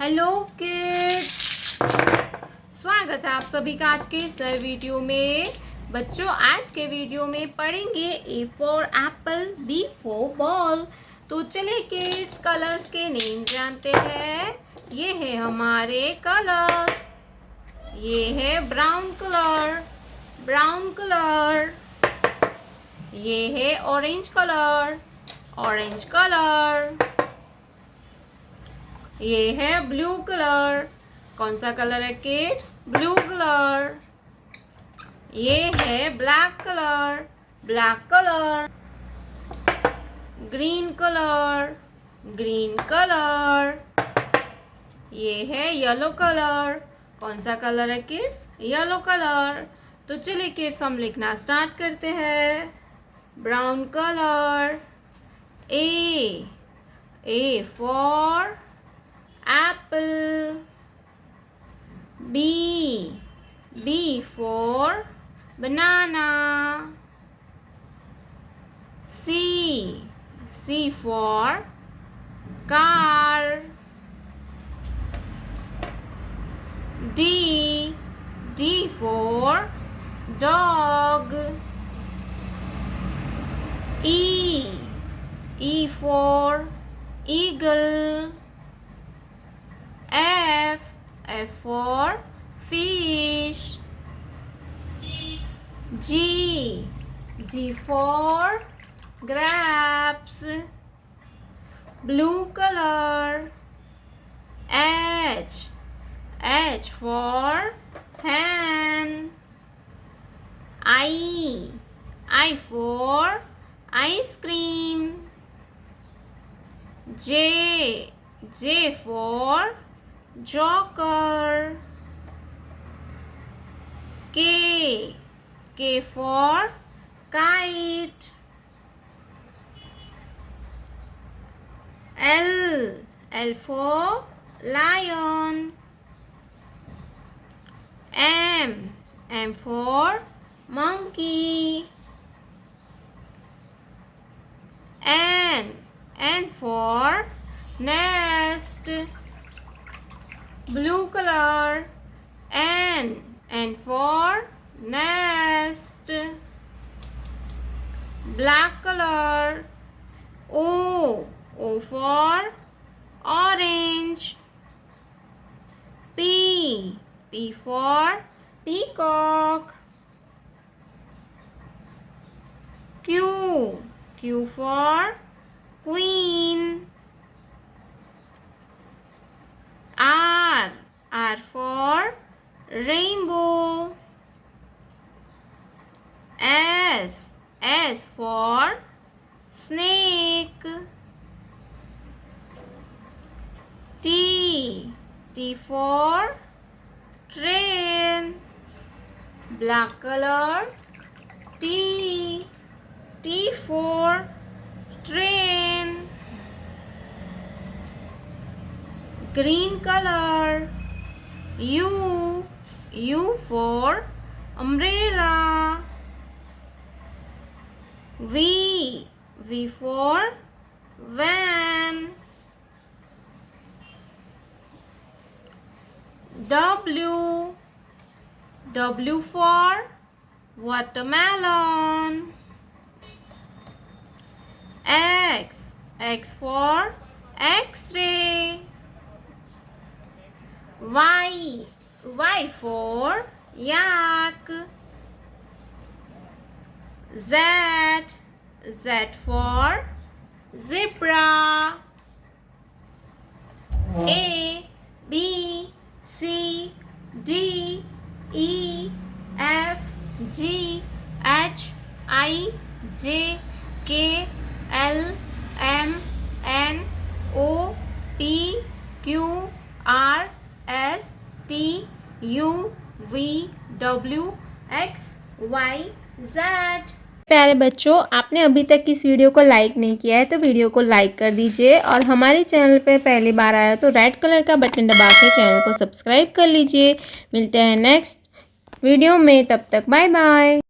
Hello kids, स्वागत है आप सभी का आज के इस नए वीडियो में। बच्चों, आज के वीडियो में पढ़ेंगे A for apple, B for ball. तो चलिए किड्स, कलर्स के नेम जानते हैं। ये है हमारे कलर्स। ये है ब्राउन कलर, ब्राउन कलर। ये है ऑरेंज कलर, ऑरेंज कलर। ये है ब्लू कलर। कौन सा कलर है किड्स? Blue colour. ये है black colour, black colour. Green colour, green colour. ये है येलो कलर। कौन सा कलर है किड्स? Yellow colour. तो चलिए किड्स, हम लिखना स्टार्ट करते हैं। Brown colour. A for apple. B for banana. C for car. D for dog. E for eagle. F for fish. G for grapes. Blue color. H for hen. I for ice cream. J for joker. K for kite. L for lion. M for monkey. N for nest. Blue color. N for nest. Black color. O for orange. P for peacock. Q for queen. R for rainbow. S for snake. T for train. Black color. T for train. Green color. U for umbrella. V for van. W for watermelon. X for X-ray. Y for yak. Z for zebra. A B C D E F G H I J K L M N O P Q R S T U V W X Y Z। प्यारे बच्चों, आपने अभी तक इस video को like नहीं किया है तो वीडियो को लाइक कर दीजिए, और हमारे चैनल पे पहली बार आया तो रेड कलर का बटन दबा के चैनल को सब्सक्राइब कर लीजिए। मिलते हैं नेक्स्ट वीडियो में, तब तक बाय बाय।